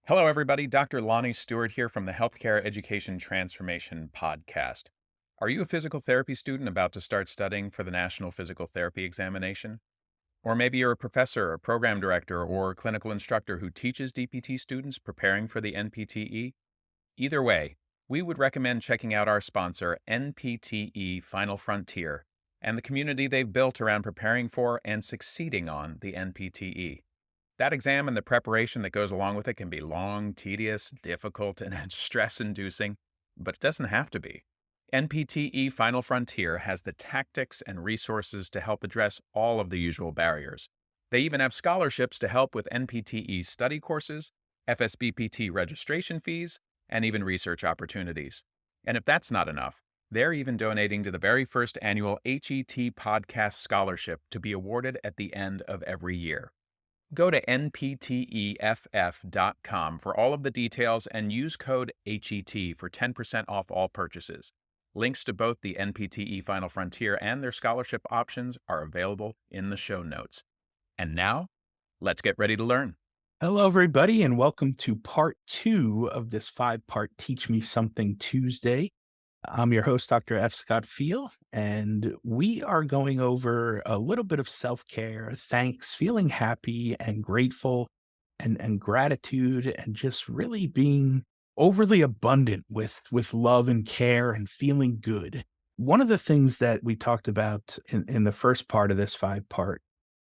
Hello, everybody. Dr. Lonnie Stewart here from the Healthcare Education Transformation Podcast. Are you a physical therapy student about to start studying for the National Physical Therapy Examination? Or maybe you're a professor, a program director, or clinical instructor who teaches DPT students preparing for the NPTE? Either way, we would recommend checking out our sponsor, NPTE Final Frontier, and the community they've built around preparing for and succeeding on the NPTE. That exam and the preparation that goes along with it can be long, tedious, difficult, and stress inducing, but it doesn't have to be. NPTE Final Frontier has the tactics and resources to help address all of the usual barriers. They even have scholarships to help with NPTE study courses, FSBPT registration fees, and even research opportunities. And if that's not enough, they're even donating to the very first annual HET Podcast Scholarship to be awarded at the end of every year. Go to npteff.com for all of the details and use code HET for 10% off all purchases. Links to both the NPTE Final Frontier and their scholarship options are available in the show notes. And now, let's get ready to learn. Hello, everybody, and welcome to part 2 of this 5-part Teach Me Something Tuesday. I'm your host, Dr. F. Scott Feil, and we are going over a little bit of self-care, thanks, feeling happy and grateful, and gratitude, and just really being overly abundant with love and care and feeling good. One of the things that we talked about in the first part of this 5-part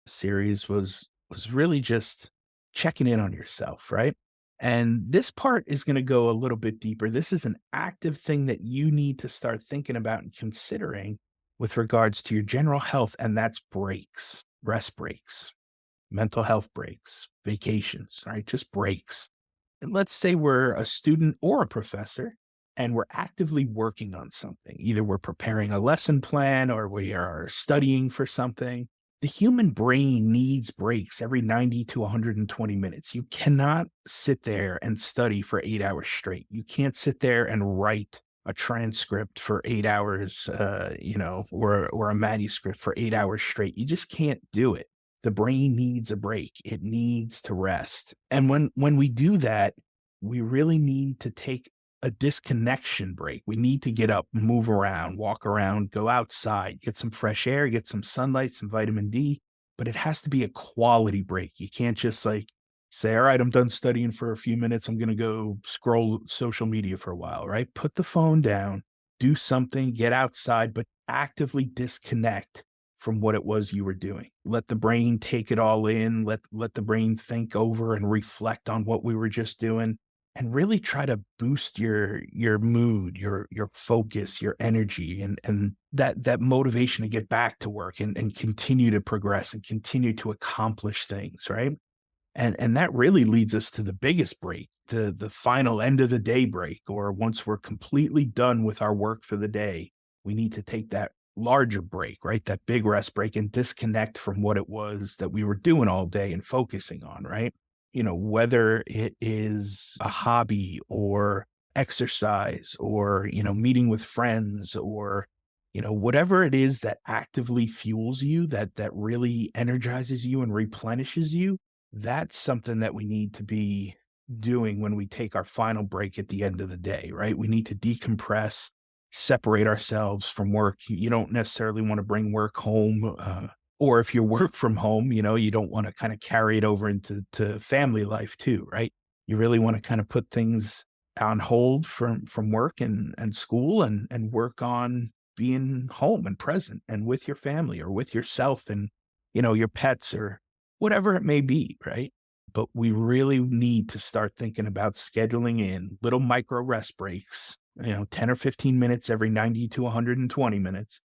series was really just checking in on yourself, right? And this part is going to go a little bit deeper. This is an active thing that you need to start thinking about and considering with regards to your general health, and that's breaks, rest breaks, mental health breaks, vacations, right? Just breaks. And let's say we're a student or a professor and we're actively working on something. Either we're preparing a lesson plan or we are studying for something. The human brain needs breaks every 90 to 120 minutes. You cannot sit there and study for 8 hours straight. You can't sit there and write a transcript for 8 hours, or a manuscript for 8 hours straight. You just can't do it. The brain needs a break. It needs to rest. And when we do that, we really need to take a disconnection break. We need to get up, move around, walk around, go outside, get some fresh air, get some sunlight, some vitamin D, but it has to be a quality break. You can't just say, all right, I'm done studying for a few minutes. I'm going to go scroll social media for a while, right? Put the phone down, do something, get outside, but actively disconnect from what it was you were doing. Let the brain take it all in. Let the brain think over and reflect on what we were just doing, and really try to boost your mood, your focus, your energy, and that motivation to get back to work and continue to progress and continue to accomplish things, right? And that really leads us to the biggest break, the final end of the day break, or once we're completely done with our work for the day, we need to take that larger break, right? That big rest break and disconnect from what it was that we were doing all day and focusing on, right? Whether it is a hobby or exercise or, meeting with friends or, whatever it is that actively fuels you, that really energizes you and replenishes you, that's something that we need to be doing when we take our final break at the end of the day, right? We need to decompress, separate ourselves from work. You don't necessarily want to bring work home. Or if you work from home, you don't want to kind of carry it over into family life too, right? You really want to kind of put things on hold from work and school and work on being home and present and with your family or with yourself and, your pets or whatever it may be, right? But we really need to start thinking about scheduling in little micro rest breaks, 10 or 15 minutes every 90 to 120 minutes.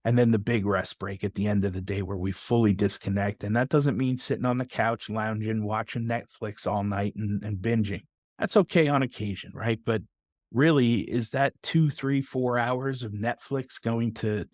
And then the big rest break at the end of the day where we fully disconnect. And that doesn't mean sitting on the couch, lounging, watching Netflix all night and binging. That's okay on occasion, right? But really, is that 2, 3, 4 hours of Netflix going to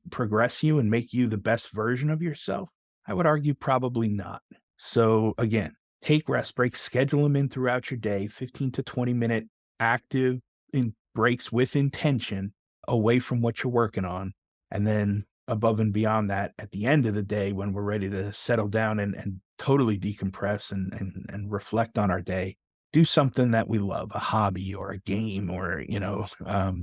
progress you and make you the best version of yourself? I would argue probably not. So again, take rest breaks, schedule them in throughout your day, 15 to 20-minute active in breaks with intention away from what you're working on. And then above and beyond that, at the end of the day, when we're ready to settle down and totally decompress and reflect on our day, do something that we love, a hobby or a game or,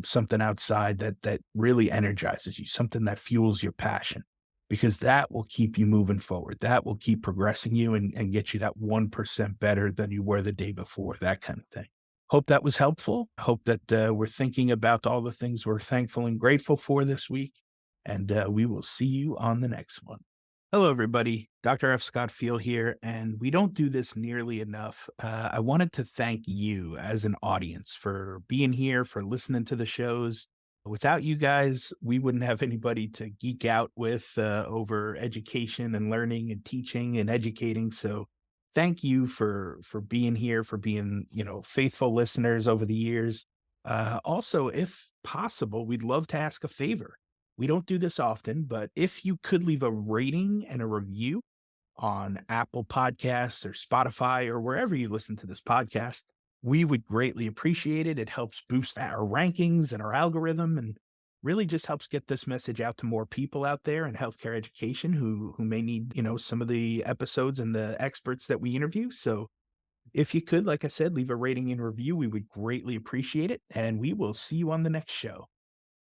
something outside that really energizes you, something that fuels your passion, because that will keep you moving forward. That will keep progressing you and get you that 1% better than you were the day before, that kind of thing. Hope that was helpful. Hope that we're thinking about all the things we're thankful and grateful for this week. And we will see you on the next one. Hello, everybody. Dr. F. Scott Feil here, and we don't do this nearly enough. I wanted to thank you as an audience for being here, for listening to the shows. Without you guys, we wouldn't have anybody to geek out with over education and learning and teaching and educating. So, thank you for being here, for being faithful listeners over the years. Also, if possible, we'd love to ask a favor. We don't do this often, but if you could leave a rating and a review on Apple Podcasts or Spotify or wherever you listen to this podcast, we would greatly appreciate it. It helps boost our rankings and our algorithm and really just helps get this message out to more people out there in healthcare education who may need, some of the episodes and the experts that we interview. So if you could, like I said, leave a rating and review, we would greatly appreciate it. And we will see you on the next show.